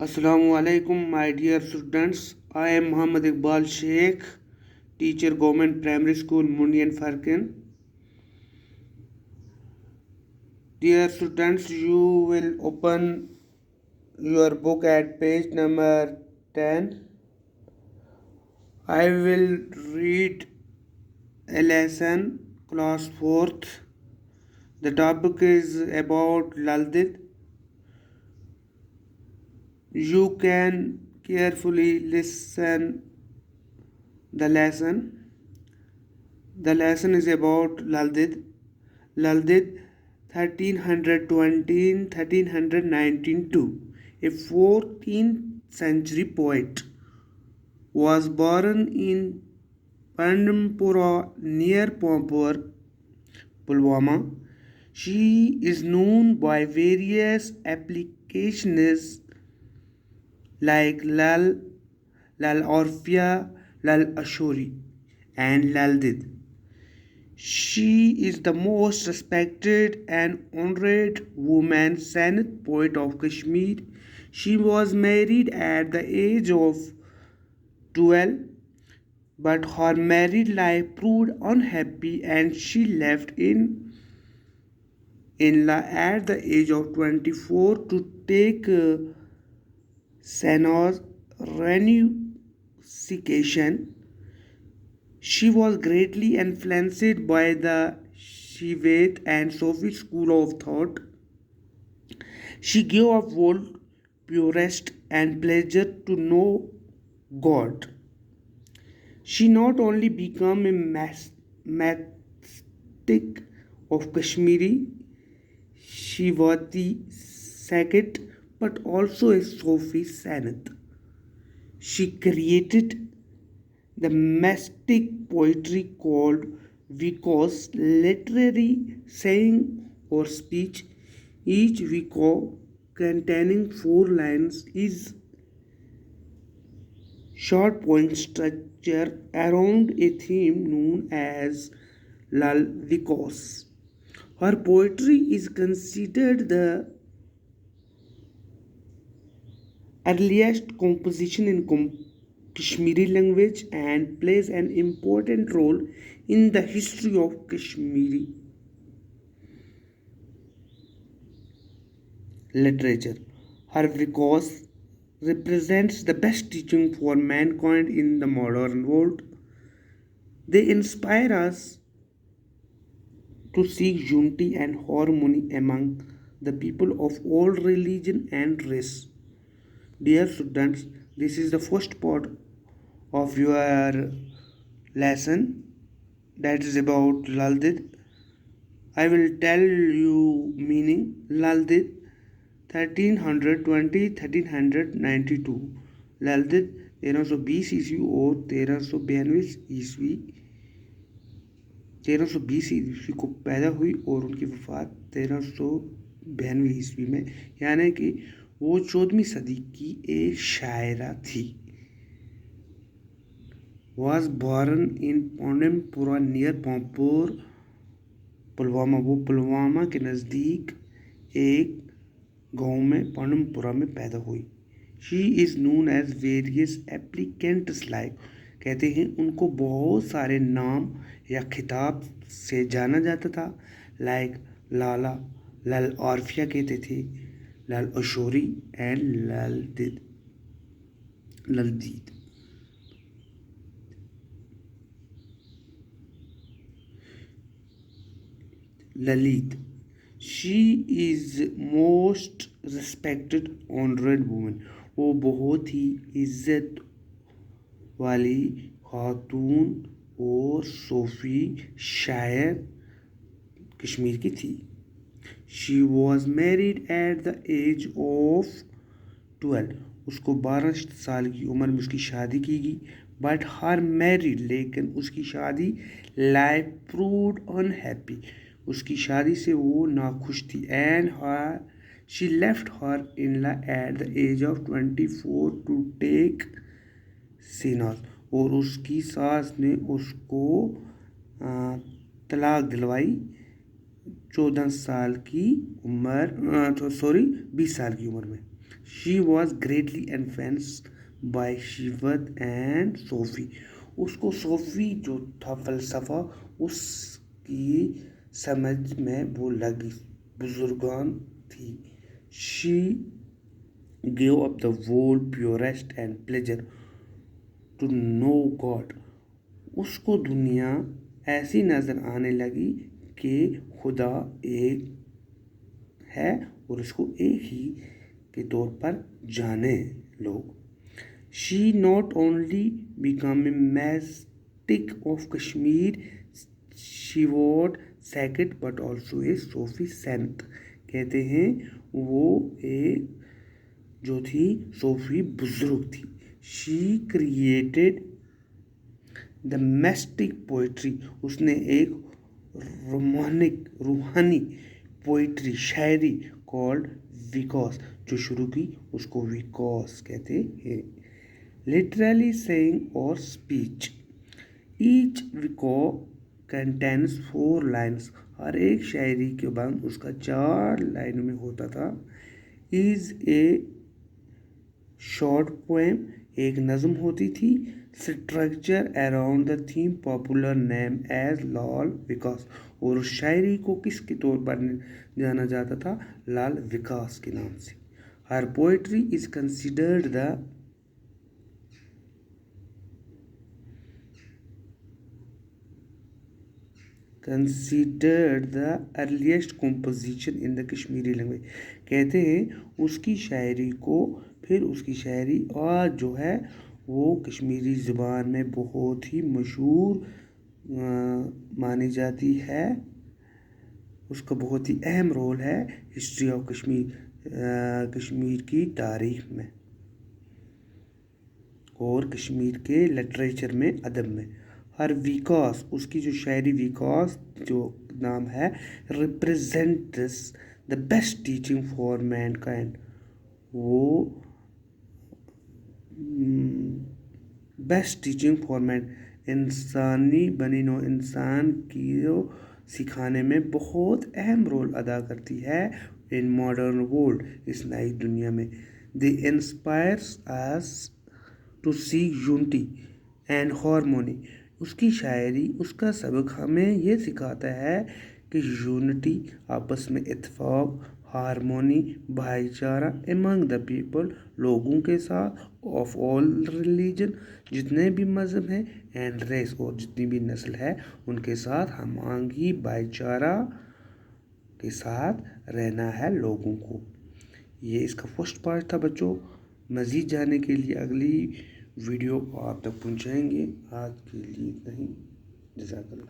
Assalamu alaikum, my dear students. I am Muhammad Iqbal Sheikh, teacher, Government Primary School, Mundi and Farkin. Dear students, you will open your book at page number 10. I will read a lesson, class 4th. The topic is about Laldit. You can carefully listen the lesson. The lesson is about Laldit. Laldit 1320-1319, a 14th century poet, was born in Pandampura near Pampur, Pulwama. She is known by various applications like Lal, Lal Orphia, Lal Ashori, and Laldit. She is the most respected and honored woman Senate poet of Kashmir. She was married at the age of 12, but her married life proved unhappy and she left in-law at the age of 24 to take Sanau's renunciation. She was greatly influenced by the Shivaite and Sufi school of thought. She gave up world, purest, and pleasure to know God. She not only became a mystic of Kashmiri Shivati Saket, but also a Sufi Sanat. She created the mystic poetry called Vikos, literary saying or speech. Each Viko containing 4 lines is short poem structure around a theme known as Lal Vikos. Her poetry is considered the earliest composition in Kashmiri language and plays an important role in the history of Kashmiri literature. Her Vikos represents the best teaching for mankind in the modern world. They inspire us to seek unity and harmony among the people of all religion and race. Dear students, this is the first part of your lesson that is about Laldit. I will tell you meaning. Laldit 1320-1392, Laldit 1320 ईस्वी और 1320 ईस्वी को पैदा हुई और उनकी वफात 1392 ईस्वी में, यानी कि वो 14वीं सदी की एक शायरा थी. Was born in Pandampura near Pampur, Pulwama. वो पुलवामा के नज़दीक एक गांव में पांडमपुरा में पैदा हुई. She is known as various applicants like, कहते हैं उनको बहुत सारे नाम या खिताब से जाना जाता था. लाइक लाला, लाल ऑर्फिया कहते थे, लाल अशोरी and ललदीद. Lalit. She is most respected honored woman. वो बहुत ही इज्जत वाली खातून और सूफी शायर कश्मीर की थी. She was married at the age of 12. उसको 12 साल की उम्र में उसकी शादी की गई. बट हर मैरिड, लेकिन उसकी शादी लाइफ प्रूव्ड अनहैप्पी, उसकी शादी से वो नाखुश थी. And her she left her in law at the age of 24 to take सीनास, और उसकी सास ने उसको तलाक दिलवाई 14 साल की उम्र 20 साल की उम्र में। She was greatly influenced by शिवत एंड सोफी। उसको सोफी जो था फलसफा उसकी समझ में वो लगी बुजुर्गान थी। She gave up the world purest and pleasure to know God। उसको दुनिया ऐसी नज़र आने लगी कि खुदा एक है और उसको एक ही के तौर पर जाने लोग। She not only became a mystic of Kashmir, she was sacred but also a Sufi saint। कहते हैं वो एक जो थी सूफी बुजुर्ग थी। She created the mystic poetry. उसने एक रूहानी पोइट्री शायरी कॉल्ड विकास जो शुरू की उसको विकास कहते हैं। Literally saying or speech. Each विको कंटेन्स 4 लाइन्स। हर एक शायरी के बाद उसका 4 लाइन में होता था। इज ए शॉर्ट पोएम एक नज़म होती थी। Structure around the theme popular name as Lal विकास। और उस शायरी को किसके तौर पर जाना जाता था? लाल विकास के नाम से। Her poetry is considered the earliest composition in the Kashmiri language. कहते हैं उसकी शायरी को फिर उसकी शायरी आज जो है वो कश्मीरी ज़ुबान में बहुत ही मशहूर मानी जाती है। उसका बहुत ही अहम रोल है हिस्ट्री ऑफ कश्मीर की तारीख में और कश्मीर के लिटरेचर में, अदब में। हर विकास उसकी जो शायरी विकास जो नाम है represents the best teaching for Mankind. वो बेस्ट टीचिंग फॉर मैन इंसानी बनी नो इंसान की सिखाने में बहुत अहम रोल अदा करती है इन मॉडर्न वर्ल्ड इस नई दुनिया में। They inspires us to seek unity and harmony. उसकी शायरी उसका सबक हमें ये सिखाता है कि यूनिटी आपस में इत्तेफाक, हारमोनी भाईचारा एमंग द पीपल लोगों के साथ ऑफ ऑल रिलीजन जितने भी मज़हब हैं एंड रेस और जितनी भी नस्ल है उनके साथ हमआंगी भाईचारा के साथ रहना है लोगों को। ये इसका फर्स्ट पार्ट था बच्चों। मज़ीद जानने के लिए अगली वीडियो आप तक पहुंचाएंगे। आज के लिए इतना ही। जज़ाकल्लाह।